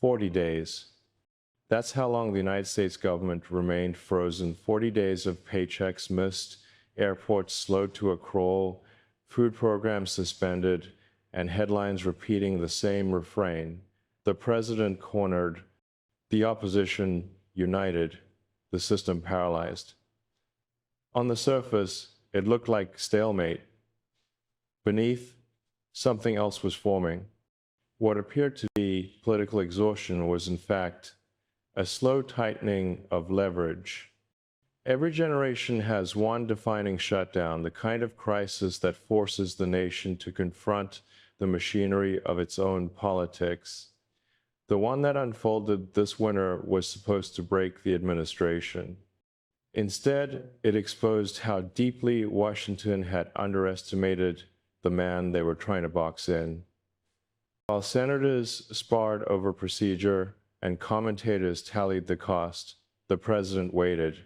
40 days. That's how long the United States government remained frozen. 40 days of paychecks missed, airports slowed to a crawl, food programs suspended, and headlines repeating the same refrain. The president cornered, the opposition united, the system paralyzed. On the surface, it looked like stalemate. Beneath, something else was forming. What appeared to be political exhaustion was, in fact, a slow tightening of leverage. Every generation has one defining shutdown, the kind of crisis that forces the nation to confront the machinery of its own politics. The one that unfolded this winter was supposed to break the administration. Instead, it exposed how deeply Washington had underestimated the man they were trying to box in. While senators sparred over procedure and commentators tallied the cost, the president waited.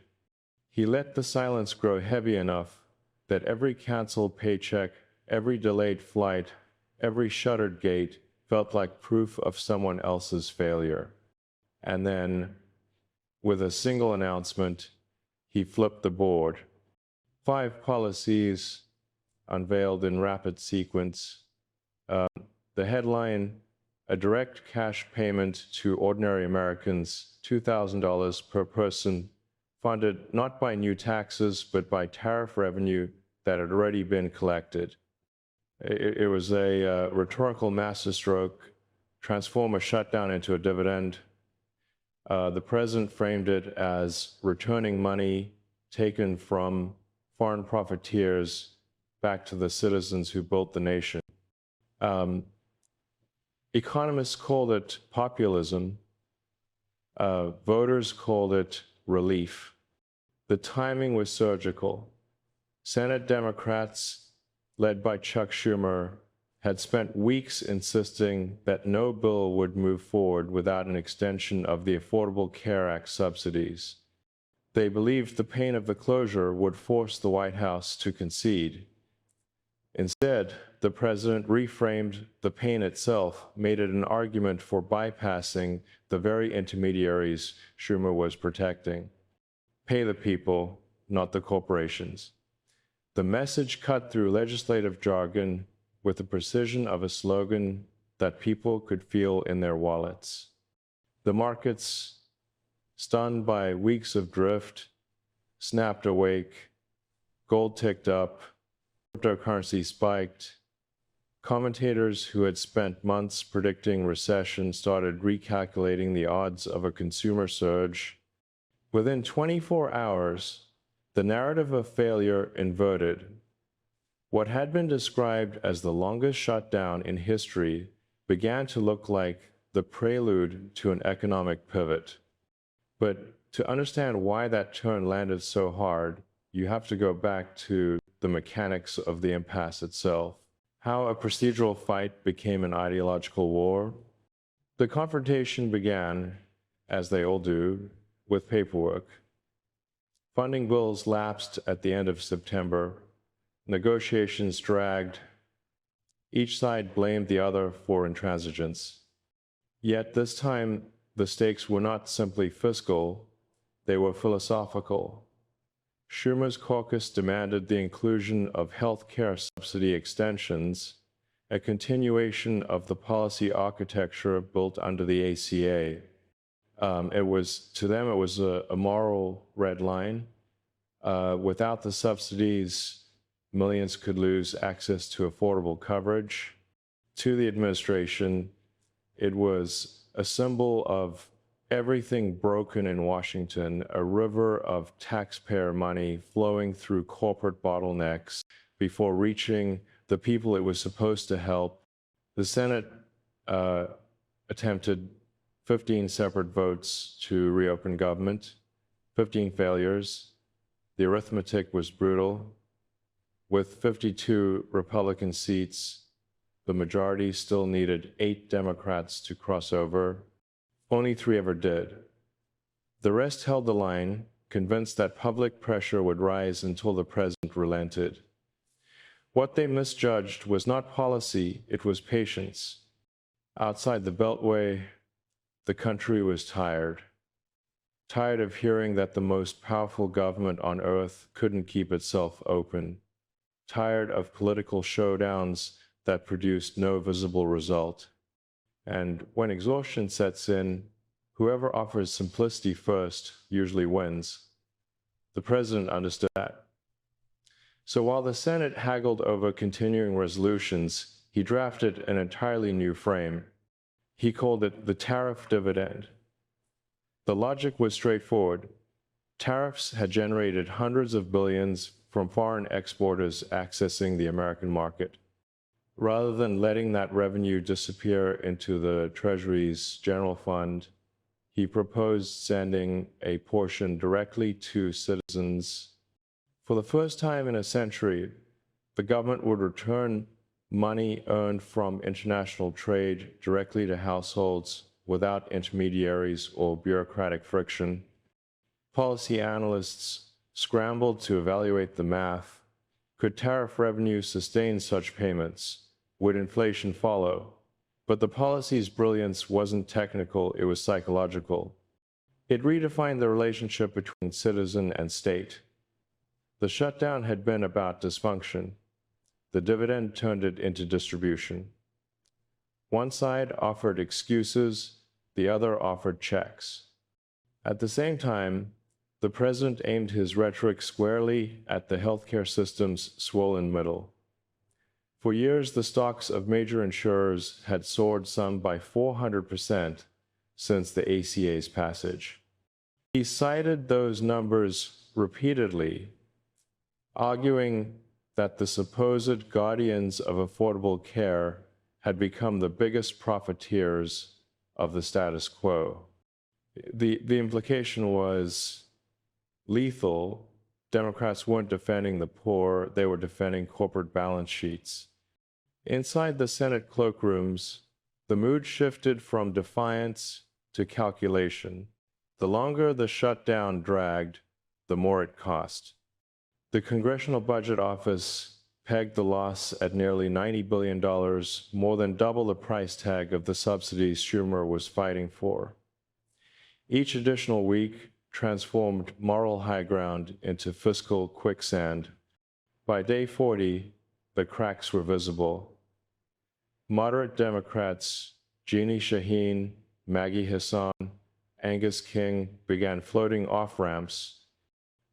He let the silence grow heavy enough that every canceled paycheck, every delayed flight, every shuttered gate felt like proof of someone else's failure. And then, with a single announcement, he flipped the board. 5 policies unveiled in rapid sequence. The headline, a direct cash payment to ordinary Americans, $2,000 per person, funded not by new taxes, but by tariff revenue that had already been collected. It was a rhetorical masterstroke, transform a shutdown into a dividend. The president framed it as returning money taken from foreign profiteers back to the citizens who built the nation. Economists called it populism. Voters called it relief. The timing was surgical. Senate Democrats, led by Chuck Schumer, had spent weeks insisting that no bill would move forward without an extension of the Affordable Care Act subsidies. They believed the pain of the closure would force the White House to concede. Instead, the president reframed the pain itself, made it an argument for bypassing the very intermediaries Schumer was protecting. Pay the people, not the corporations. The message cut through legislative jargon with the precision of a slogan that people could feel in their wallets. The markets, stunned by weeks of drift, snapped awake, gold ticked up, cryptocurrency spiked. Commentators who had spent months predicting recession started recalculating the odds of a consumer surge. Within 24 hours, the narrative of failure inverted. What had been described as the longest shutdown in history began to look like the prelude to an economic pivot. But to understand why that turn landed so hard, you have to go back to the mechanics of the impasse itself. How a procedural fight became an ideological war. The confrontation began, as they all do, with paperwork. Funding bills lapsed at the end of September. Negotiations dragged. Each side blamed the other for intransigence. Yet this time, the stakes were not simply fiscal, they were philosophical. Schumer's caucus demanded the inclusion of health care subsidy extensions, a continuation of the policy architecture built under the ACA. To them, it was a moral red line. Without the subsidies, millions could lose access to affordable coverage. To the administration, it was a symbol of everything broken in Washington, a river of taxpayer money flowing through corporate bottlenecks before reaching the people it was supposed to help. The Senate attempted 15 separate votes to reopen government, 15 failures. The arithmetic was brutal. With 52 Republican seats, the majority still needed 8 Democrats to cross over. Only 3 ever did. The rest held the line, convinced that public pressure would rise until the president relented. What they misjudged was not policy, it was patience. Outside the Beltway, The country was tired. Tired of hearing that the most powerful government on earth couldn't keep itself open. Tired of political showdowns that produced no visible result. And when exhaustion sets in, whoever offers simplicity first usually wins. The president understood that. So while the Senate haggled over continuing resolutions, he drafted an entirely new frame. He called it the tariff dividend. The logic was straightforward. Tariffs had generated hundreds of billions from foreign exporters accessing the American market. Rather than letting that revenue disappear into the Treasury's general fund, he proposed sending a portion directly to citizens. For the first time in a century, the government would return money earned from international trade directly to households without intermediaries or bureaucratic friction. Policy analysts scrambled to evaluate the math. Could tariff revenue sustain such payments? Would inflation follow? But the policy's brilliance wasn't technical, it was psychological. It redefined the relationship between citizen and state. The shutdown had been about dysfunction. The dividend turned it into distribution. One side offered excuses, the other offered checks. At the same time, the president aimed his rhetoric squarely at the healthcare system's swollen middle. For years, the stocks of major insurers had soared some by 400% since the ACA's passage. He cited those numbers repeatedly, arguing that the supposed guardians of affordable care had become the biggest profiteers of the status quo. The implication was lethal. Democrats weren't defending the poor, they were defending corporate balance sheets. Inside the Senate cloakrooms, the mood shifted from defiance to calculation. The longer the shutdown dragged, the more it cost. The Congressional Budget Office pegged the loss at nearly $90 billion, more than double the price tag of the subsidies Schumer was fighting for. Each additional week transformed moral high ground into fiscal quicksand. By day 40, the cracks were visible. Moderate Democrats, Jeannie Shaheen, Maggie Hassan, Angus King, began floating off-ramps.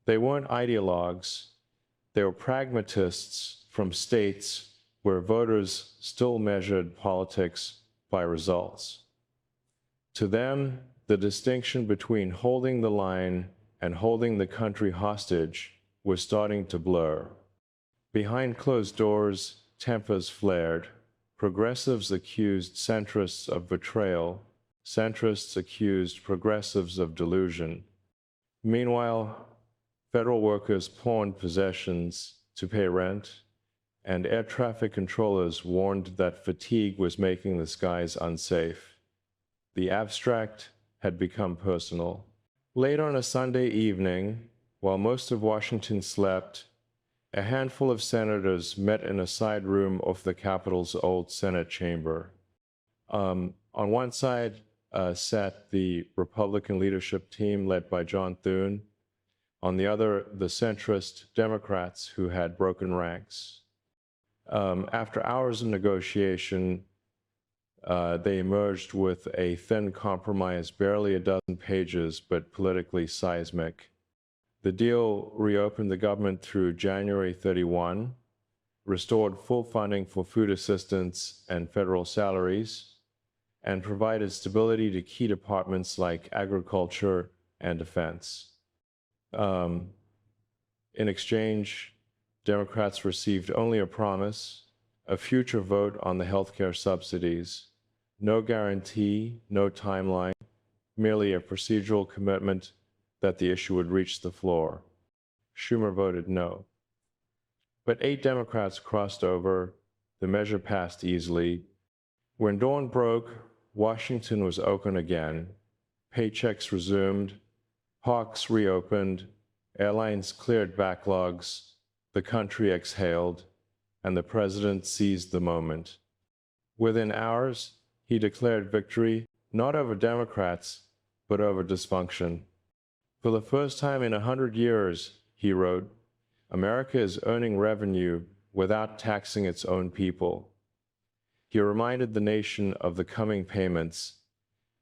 They weren't ideologues. They were pragmatists from states where voters still measured politics by results. To them, the distinction between holding the line and holding the country hostage was starting to blur. Behind closed doors, tempers flared. Progressives accused centrists of betrayal. Centrists accused progressives of delusion. Meanwhile, federal workers pawned possessions to pay rent, and air traffic controllers warned that fatigue was making the skies unsafe. The abstract had become personal. Late on a Sunday evening, while most of Washington slept, a handful of senators met in a side room of the Capitol's old Senate chamber. On one side sat the Republican leadership team led by John Thune. On the other, the centrist Democrats who had broken ranks. After hours of negotiation, they emerged with a thin compromise, barely a dozen pages, but politically seismic. The deal reopened the government through January 31, restored full funding for food assistance and federal salaries, and provided stability to key departments like agriculture and defense. In exchange, Democrats received only a promise, a future vote on the healthcare subsidies, no guarantee, no timeline, merely a procedural commitment that the issue would reach the floor. Schumer voted no. But 8 Democrats crossed over. The measure passed easily. When dawn broke, Washington was open again. Paychecks resumed. Parks reopened. Airlines cleared backlogs. The country exhaled, and the president seized the moment. Within hours, he declared victory. not over Democrats, but over dysfunction. For the first time in 100 years, he wrote, America is earning revenue without taxing its own people. He reminded the nation of the coming payments,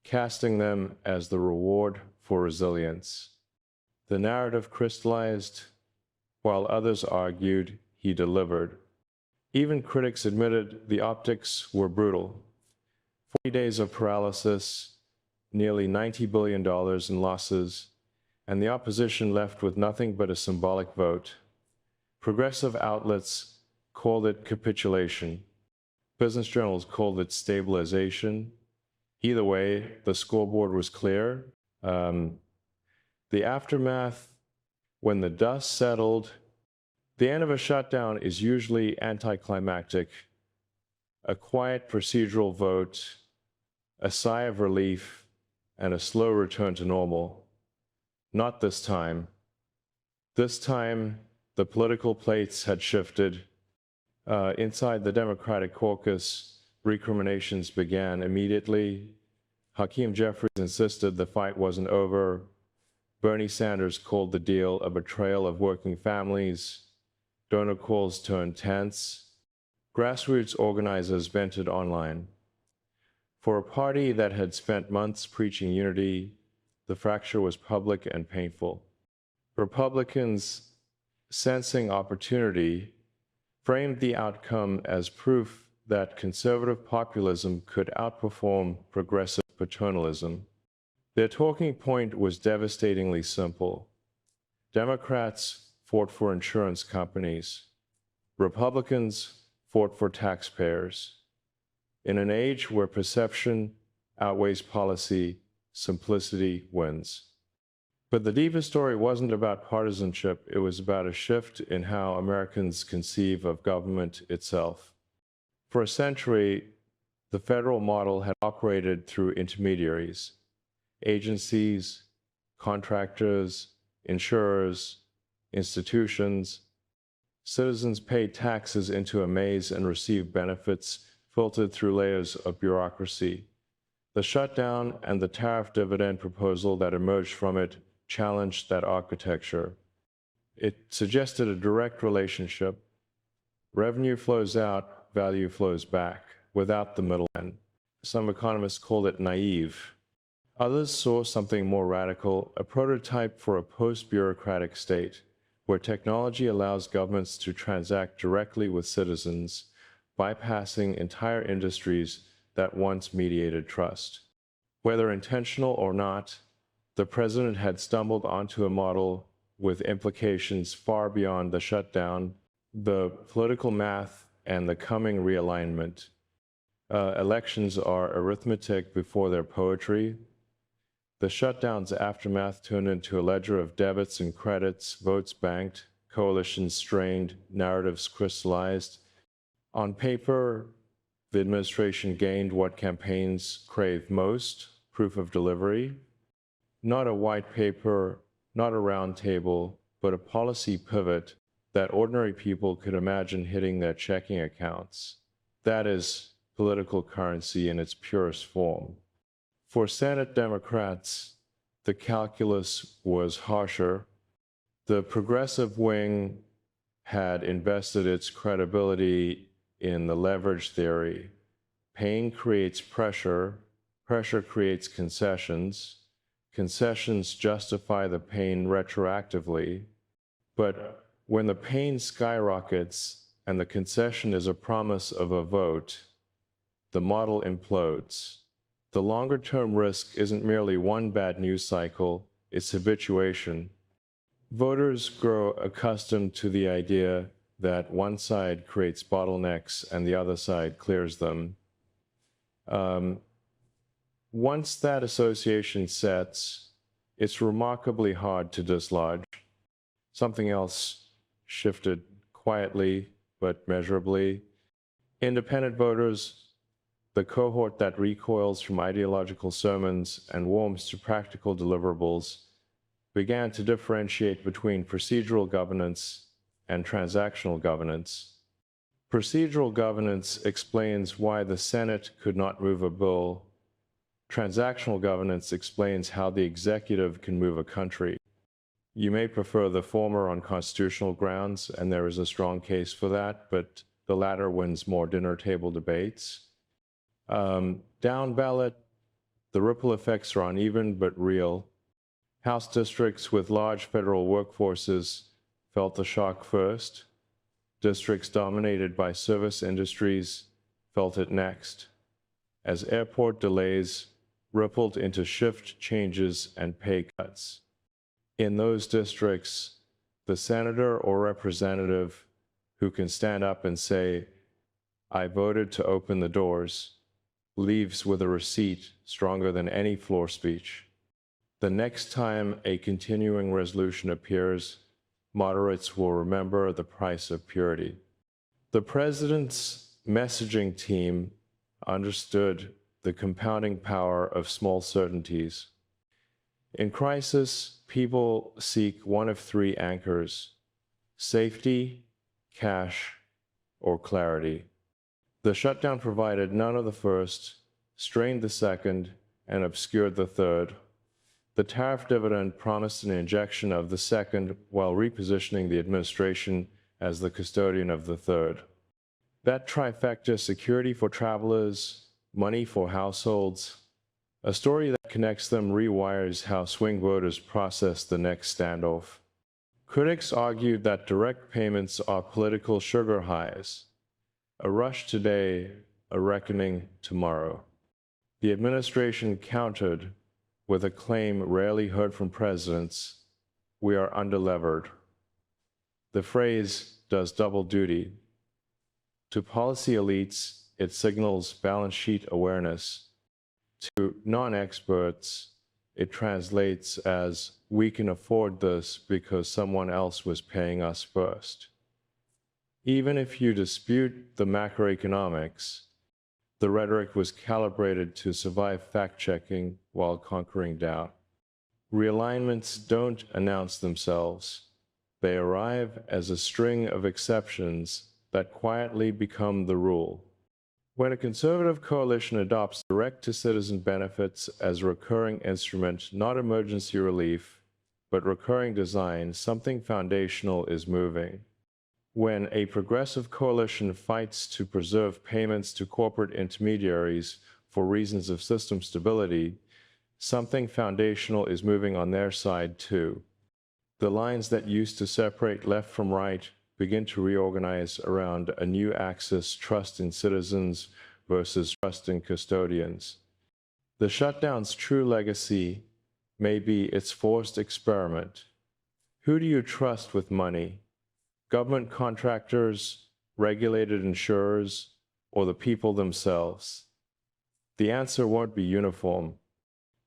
casting them as the reward for resilience. The narrative crystallized, while others argued he delivered. Even critics admitted the optics were brutal. 40 days of paralysis, nearly $90 billion in losses, and the opposition left with nothing but a symbolic vote. Progressive outlets called it capitulation. Business journals called it stabilization. Either way, the scoreboard was clear. The aftermath, when the dust settled, the end of a shutdown is usually anticlimactic. A quiet procedural vote, a sigh of relief, and a slow return to normal. Not this time. This time, the political plates had shifted. Inside the Democratic caucus, recriminations began immediately. Hakeem Jeffries insisted the fight wasn't over. Bernie Sanders called the deal a betrayal of working families. Donor calls turned tense. Grassroots organizers vented online. For a party that had spent months preaching unity, the fracture was public and painful. Republicans, sensing opportunity, framed the outcome as proof that conservative populism could outperform progressive paternalism. Their talking point was devastatingly simple. Democrats fought for insurance companies. Republicans fought for taxpayers. In an age where perception outweighs policy, simplicity wins. But the deeper story wasn't about partisanship, it was about a shift in how Americans conceive of government itself. For a century, the federal model had operated through intermediaries, agencies, contractors, insurers, institutions. Citizens paid taxes into a maze and received benefits filtered through layers of bureaucracy. The shutdown and the tariff dividend proposal that emerged from it challenged that architecture. It suggested a direct relationship. Revenue flows out, value flows back, without the middleman. Some economists called it naive. Others saw something more radical, a prototype for a post-bureaucratic state, where technology allows governments to transact directly with citizens, bypassing entire industries that once mediated trust. Whether intentional or not, the president had stumbled onto a model with implications far beyond the shutdown, the political math, and the coming realignment. Elections are arithmetic before their poetry. The shutdown's aftermath turned into a ledger of debits and credits, votes banked, coalitions strained, narratives crystallized. On paper, the administration gained what campaigns craved most, proof of delivery. Not a white paper, not a round table, but a policy pivot that ordinary people could imagine hitting their checking accounts. That is political currency in its purest form. For Senate Democrats, the calculus was harsher. The progressive wing had invested its credibility in the leverage theory. Pain creates pressure, pressure creates concessions, concessions justify the pain retroactively, but when the pain skyrockets and the concession is a promise of a vote, the model implodes. The longer-term risk isn't merely one bad news cycle, it's habituation. Voters grow accustomed to the idea that one side creates bottlenecks and the other side clears them. Once that association sets, it's remarkably hard to dislodge. Something else shifted quietly but measurably. Independent voters, the cohort that recoils from ideological sermons and warms to practical deliverables, began to differentiate between procedural governance and transactional governance. Procedural governance explains why the Senate could not move a bill Transactional governance explains how the executive can move a country. You may prefer the former on constitutional grounds, and there is a strong case for that, but the latter wins more dinner table debates. Down ballot, the ripple effects are uneven but real. House districts with large federal workforces felt the shock first. Districts dominated by service industries felt it next, as airport delays rippled into shift changes and pay cuts. In those districts, the senator or representative who can stand up and say, "I voted to open the doors," leaves with a receipt stronger than any floor speech. The next time a continuing resolution appears, moderates will remember the price of purity. The president's messaging team understood the compounding power of small certainties. In crisis, people seek one of three anchors: safety, cash, or clarity. The shutdown provided none of the first, strained the second, and obscured the third. The tariff dividend promised an injection of the second while repositioning the administration as the custodian of the third. That trifecta: security for travelers, money for households, a story that connects them rewires how swing voters process the next standoff. Critics argued that direct payments are political sugar highs. A rush today, a reckoning tomorrow. The administration countered with a claim rarely heard from presidents: we are underlevered. The phrase does double duty. To policy elites, it signals balance sheet awareness. To non-experts, it translates as, we can afford this because someone else was paying us first. Even if you dispute the macroeconomics, the rhetoric was calibrated to survive fact-checking while conquering doubt. Realignments don't announce themselves. They arrive as a string of exceptions that quietly become the rule. When a conservative coalition adopts direct-to-citizen benefits as a recurring instrument, not emergency relief, but recurring design, something foundational is moving. When a progressive coalition fights to preserve payments to corporate intermediaries for reasons of system stability, something foundational is moving on their side too. The lines that used to separate left from right begin to reorganize around a new axis: trust in citizens versus trust in custodians. The shutdown's true legacy may be its forced experiment. Who do you trust with money? Government contractors, regulated insurers, or the people themselves? The answer won't be uniform,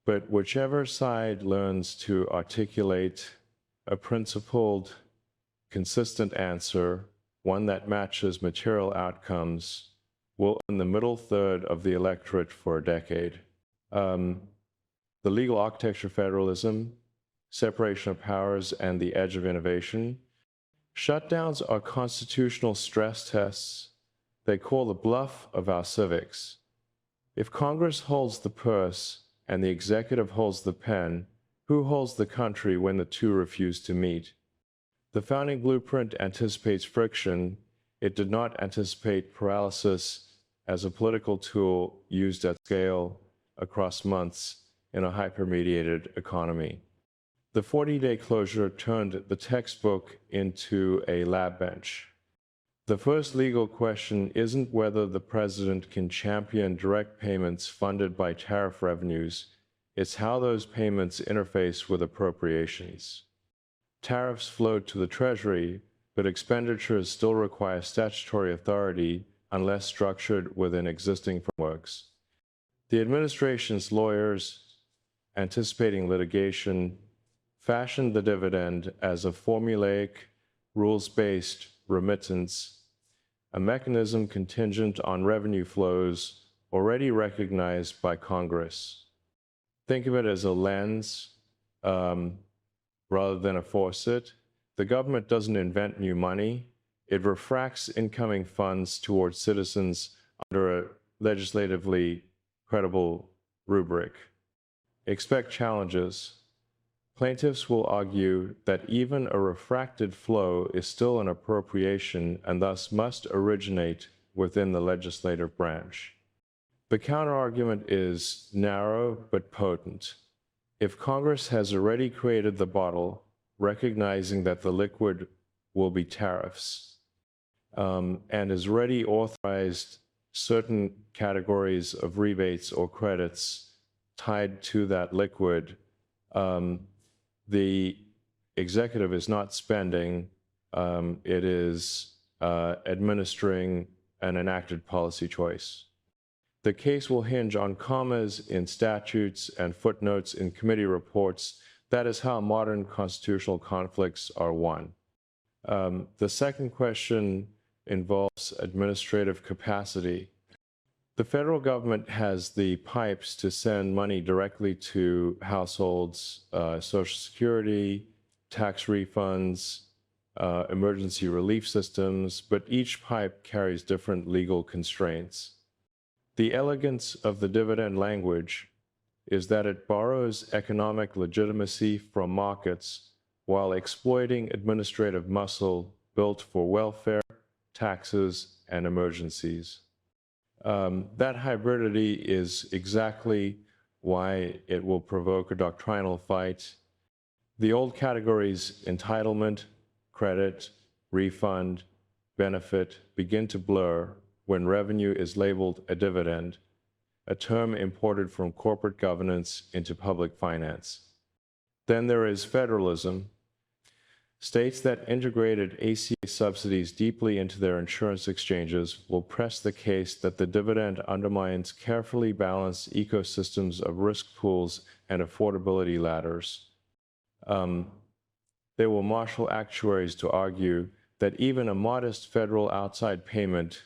but whichever side learns to articulate a principled, consistent answer, one that matches material outcomes, will earn the middle third of the electorate for a decade. The legal architecture of federalism, separation of powers, and the edge of innovation. Shutdowns are constitutional stress tests. They call the bluff of our civics. If Congress holds the purse and the executive holds the pen, who holds the country when the two refuse to meet? The founding blueprint anticipates friction. It did not anticipate paralysis as a political tool used at scale across months in a hyper-mediated economy. The 40-day closure turned the textbook into a lab bench. The first legal question isn't whether the president can champion direct payments funded by tariff revenues. It's how those payments interface with appropriations. Tariffs flow to the Treasury, but expenditures still require statutory authority unless structured within existing frameworks. The administration's lawyers, anticipating litigation, fashioned the dividend as a formulaic, rules-based remittance, a mechanism contingent on revenue flows already recognized by Congress. Think of it as a lens rather than a faucet. The government doesn't invent new money. It refracts incoming funds towards citizens under a legislatively credible rubric. Expect challenges. Plaintiffs will argue that even a refracted flow is still an appropriation and thus must originate within the legislative branch. The counterargument is narrow but potent. If Congress has already created the bottle, recognizing that the liquid will be tariffs, and has already authorized certain categories of rebates or credits tied to that liquid, the executive is not spending, it is administering an enacted policy choice. The case will hinge on commas in statutes and footnotes in committee reports. That is how modern constitutional conflicts are won. The second question involves administrative capacity. The federal government has the pipes to send money directly to households, Social Security, tax refunds, emergency relief systems, but each pipe carries different legal constraints. The elegance of the dividend language is that it borrows economic legitimacy from markets while exploiting administrative muscle built for welfare, taxes, and emergencies. That hybridity is exactly why it will provoke a doctrinal fight. The old categories, entitlement, credit, refund, benefit, begin to blur when revenue is labeled a dividend, a term imported from corporate governance into public finance. Then there is federalism. States that integrated ACA subsidies deeply into their insurance exchanges will press the case that the dividend undermines carefully balanced ecosystems of risk pools and affordability ladders. They will marshal actuaries to argue that even a modest federal outside payment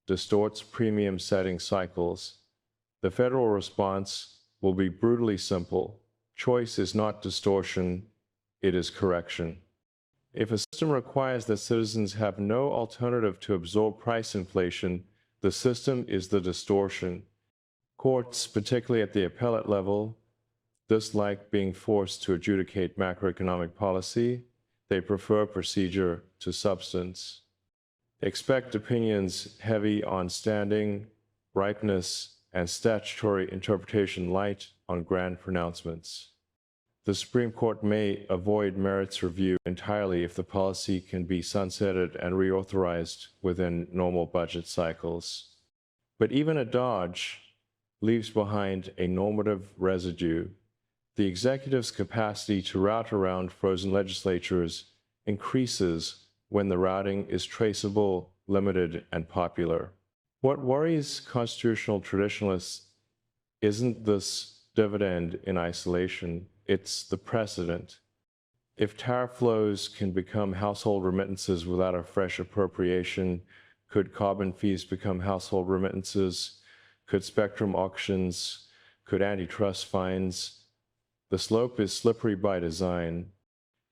distorts premium setting cycles. The federal response will be brutally simple. Choice is not distortion, it is correction. If a system requires that citizens have no alternative to absorb price inflation, the system is the distortion. Courts, particularly at the appellate level, dislike being forced to adjudicate macroeconomic policy. They prefer procedure to substance. Expect opinions heavy on standing, ripeness, and statutory interpretation light on grand pronouncements. The Supreme Court may avoid merits review entirely if the policy can be sunsetted and reauthorized within normal budget cycles. But even a dodge leaves behind a normative residue. The executive's capacity to route around frozen legislatures increases when the routing is traceable, limited, and popular. What worries constitutional traditionalists isn't this dividend in isolation, it's the precedent. If tariff flows can become household remittances without a fresh appropriation, could carbon fees become household remittances? Could spectrum auctions? Could antitrust fines? The slope is slippery by design.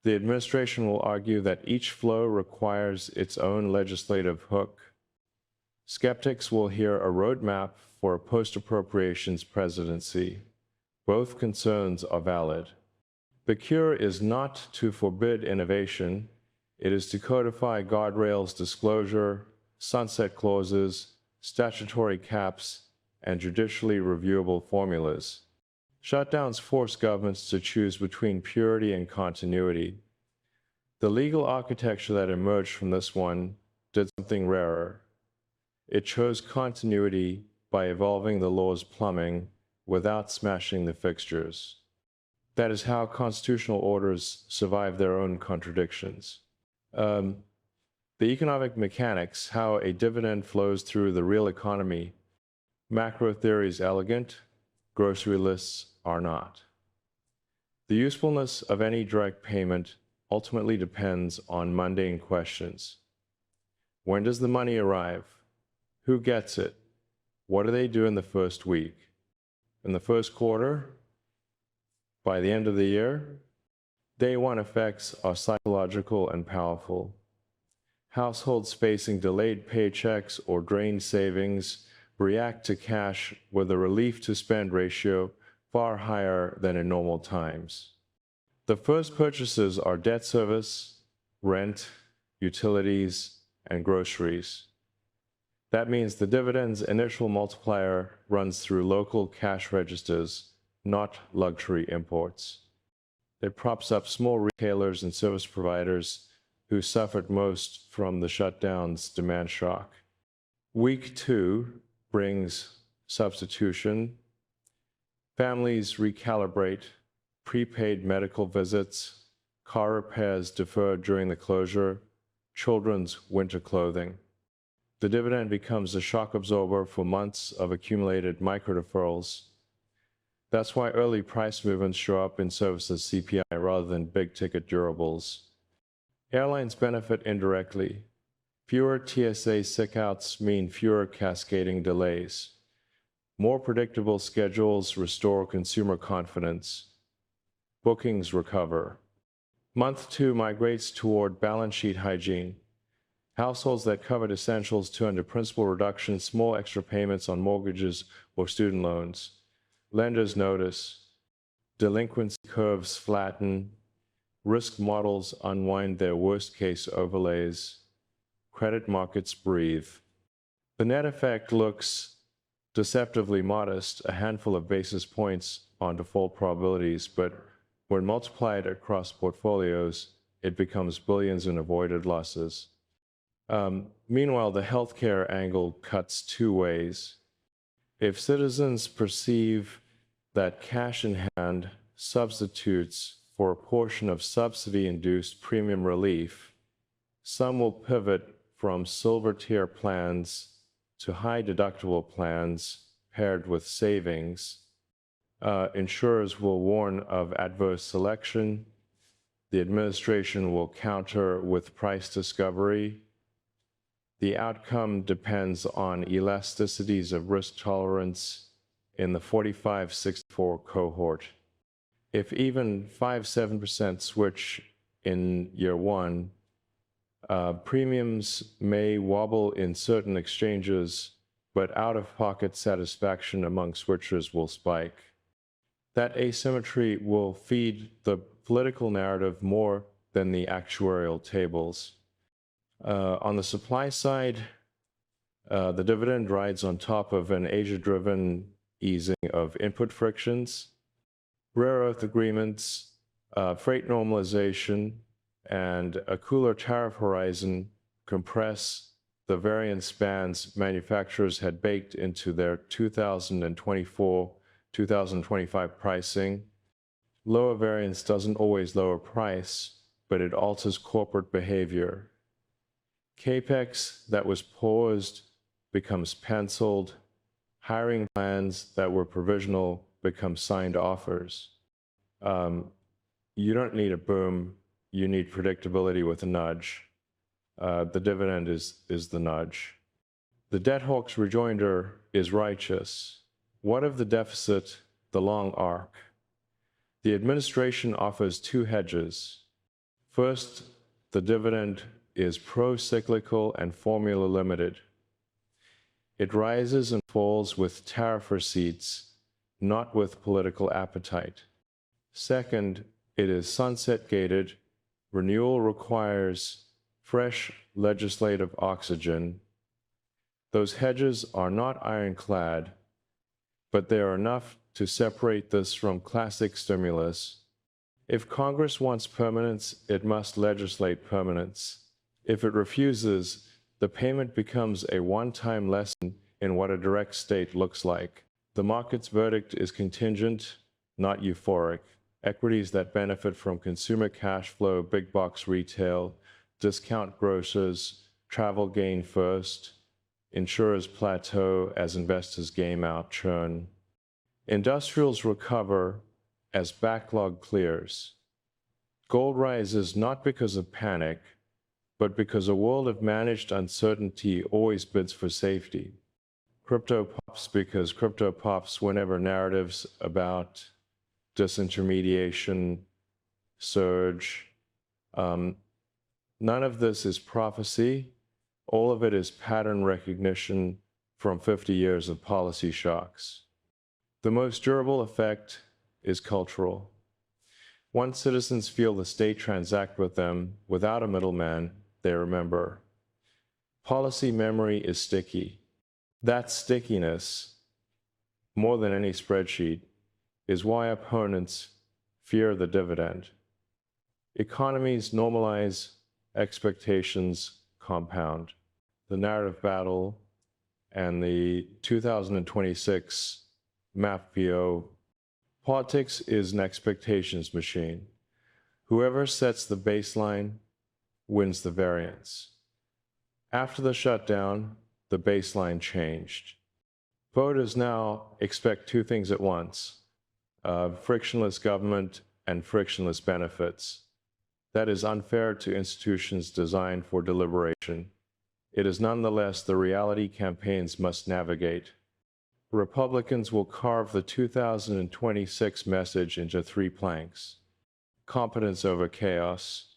The administration will argue that each flow requires its own legislative hook. Skeptics will hear a roadmap for a post-appropriations presidency. Both concerns are valid. The cure is not to forbid innovation. It is to codify guardrails, disclosure, sunset clauses, statutory caps, and judicially reviewable formulas. Shutdowns force governments to choose between purity and continuity. The legal architecture that emerged from this one did something rarer. It chose continuity by evolving the law's plumbing without smashing the fixtures. That is how constitutional orders survive their own contradictions. The economic mechanics, how a dividend flows through the real economy. Macro theory is elegant, grocery lists are not. The usefulness of any direct payment ultimately depends on mundane questions. When does the money arrive? Who gets it? What do they do in the first week? In the first quarter? By the end of the year? Day one effects are psychological and powerful. Households facing delayed paychecks or drained savings react to cash with a relief to spend ratio far higher than in normal times. The first purchases are debt service, rent, utilities, and groceries. That means the dividend's initial multiplier runs through local cash registers, not luxury imports. It props up small retailers and service providers who suffered most from the shutdown's demand shock. Week 2 brings substitution. Families recalibrate prepaid medical visits, car repairs deferred during the closure, children's winter clothing. The dividend becomes a shock absorber for months of accumulated micro-deferrals. That's why early price movements show up in services CPI rather than big-ticket durables. Airlines benefit indirectly. Fewer TSA sick-outs mean fewer cascading delays. More predictable schedules restore consumer confidence. Bookings recover. Month 2 migrates toward balance sheet hygiene. Households that covered essentials turn to principal reduction, small extra payments on mortgages or student loans. Lenders notice. Delinquency curves flatten. Risk models unwind their worst-case overlays. Credit markets breathe. The net effect looks deceptively modest, a handful of basis points on default probabilities, but when multiplied across portfolios, it becomes billions in avoided losses. Meanwhile, the healthcare angle cuts two ways. If citizens perceive that cash in hand substitutes for a portion of subsidy-induced premium relief, some will pivot from silver tier plans to high deductible plans paired with savings. Insurers will warn of adverse selection. The administration will counter with price discovery. The outcome depends on elasticities of risk tolerance in the 45-64 cohort. If even 5-7% switch in year 1, premiums may wobble in certain exchanges, but out-of-pocket satisfaction among switchers will spike. That asymmetry will feed the political narrative more than the actuarial tables. On the supply side, the dividend rides on top of an Asia-driven easing of input frictions, rare earth agreements, freight normalization, and a cooler tariff horizon compress the variance spans manufacturers had baked into their 2024-2025 pricing. Lower variance doesn't always lower price, but it alters corporate behavior. CapEx that was paused becomes penciled. Hiring plans that were provisional become signed offers. You don't need a boom. You need predictability with a nudge. The dividend is the nudge. The debt hawk's rejoinder is righteous. What of the deficit, the long arc? The administration offers two hedges. First, the dividend is pro-cyclical and formula limited. It rises and falls with tariff receipts, not with political appetite. Second, it is sunset gated. Renewal requires fresh legislative oxygen. Those hedges are not ironclad, but they are enough to separate this from classic stimulus. If Congress wants permanence, it must legislate permanence. If it refuses, the payment becomes a one-time lesson in what a direct state looks like. The market's verdict is contingent, not euphoric. Equities that benefit from consumer cash flow, big box retail, discount grocers, travel gain first. Insurers plateau as investors game out churn. Industrials recover as backlog clears. Gold rises not because of panic, but because a world of managed uncertainty always bids for safety. Crypto pops because crypto pops whenever narratives about disintermediation surge. None of this is prophecy. All of it is pattern recognition from 50 years of policy shocks. The most durable effect is cultural. Once citizens feel the state transact with them without a middleman, they remember. Policy memory is sticky. That stickiness, more than any spreadsheet, is why opponents fear the dividend. Economies normalize, expectations compound. The narrative battle and the 2026 MAPPO. Politics is an expectations machine. Whoever sets the baseline wins the variance. After the shutdown, the baseline changed. Voters now expect two things at once: frictionless government and frictionless benefits. That is unfair to institutions designed for deliberation. It is nonetheless the reality campaigns must navigate. Republicans will carve the 2026 message into three planks: competence over chaos.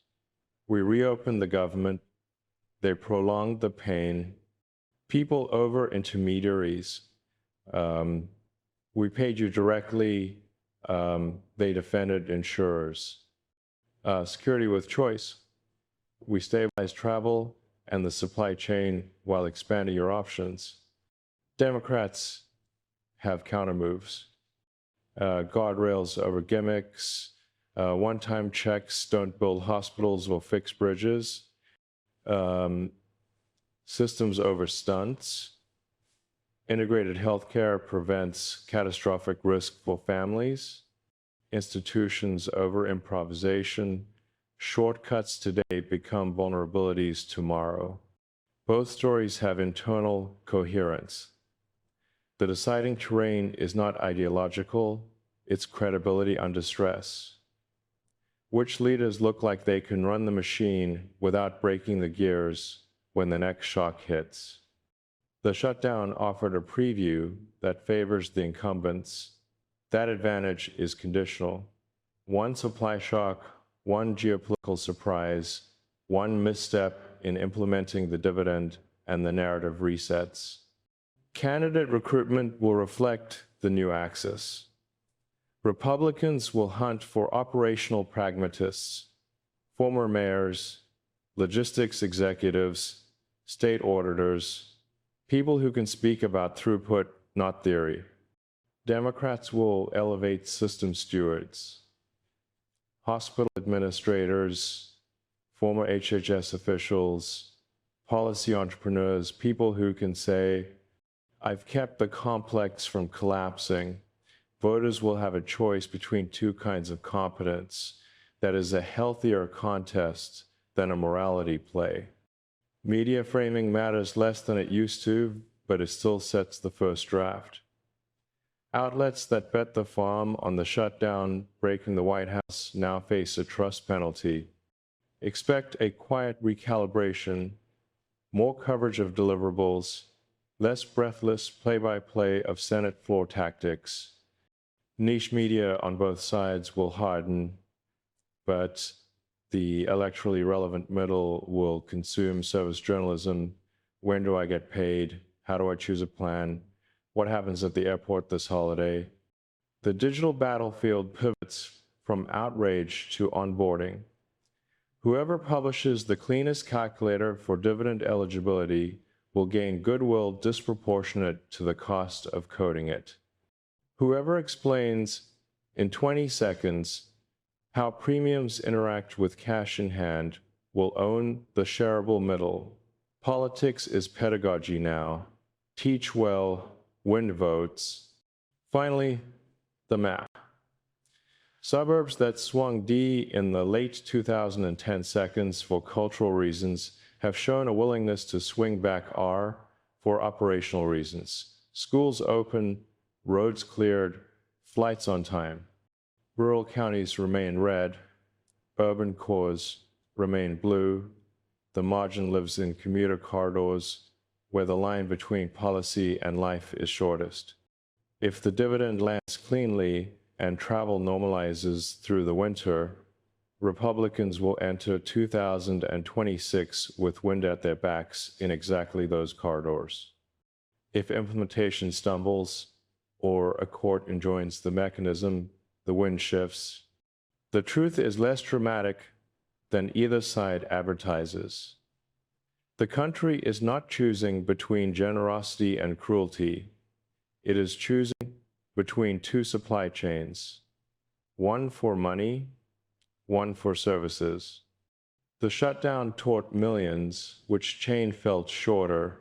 We reopened the government. They prolonged the pain. People over intermediaries. We paid you directly. They defended insurers. Security with choice. We stabilized travel and the supply chain while expanding your options. Democrats have countermoves. Guardrails over gimmicks. One-time checks don't build hospitals or fix bridges. Systems over stunts. Integrated healthcare prevents catastrophic risk for families. Institutions over improvisation. Shortcuts today become vulnerabilities tomorrow. Both stories have internal coherence. The deciding terrain is not ideological, it's credibility under stress. Which leaders look like they can run the machine without breaking the gears when the next shock hits? The shutdown offered a preview that favors the incumbents. That advantage is conditional. One supply shock, one geopolitical surprise, one misstep in implementing the dividend, and the narrative resets. Candidate recruitment will reflect the new axis. Republicans will hunt for operational pragmatists, former mayors, logistics executives, state auditors, people who can speak about throughput, not theory. Democrats will elevate system stewards, hospital administrators, former HHS officials, policy entrepreneurs, people who can say, I've kept the complex from collapsing. Voters will have a choice between two kinds of competence that is a healthier contest than a morality play. Media framing matters less than it used to, but it still sets the first draft. Outlets that bet the farm on the shutdown breaking the White House now face a trust penalty. Expect a quiet recalibration, more coverage of deliverables, less breathless play-by-play of Senate floor tactics. Niche media on both sides will harden, but the electorally relevant middle will consume service journalism. When do I get paid? How do I choose a plan? What happens at the airport this holiday? The digital battlefield pivots from outrage to onboarding. Whoever publishes the cleanest calculator for dividend eligibility will gain goodwill disproportionate to the cost of coding it. Whoever explains in 20 seconds how premiums interact with cash in hand will own the shareable middle. Politics is pedagogy now. Teach well, win votes. Finally, the map. Suburbs that swung D in the late 2010 seconds for cultural reasons have shown a willingness to swing back R for operational reasons. Schools open, roads cleared, flights on time. Rural counties remain red, urban cores remain blue. The margin lives in commuter corridors where the line between policy and life is shortest. If the dividend lands cleanly and travel normalizes through the winter, Republicans will enter 2026 with wind at their backs in exactly those corridors. If implementation stumbles or a court enjoins the mechanism, the wind shifts. The truth is less dramatic than either side advertises. The country is not choosing between generosity and cruelty. It is choosing between two supply chains, one for money, one for services. The shutdown taught millions which chain felt shorter,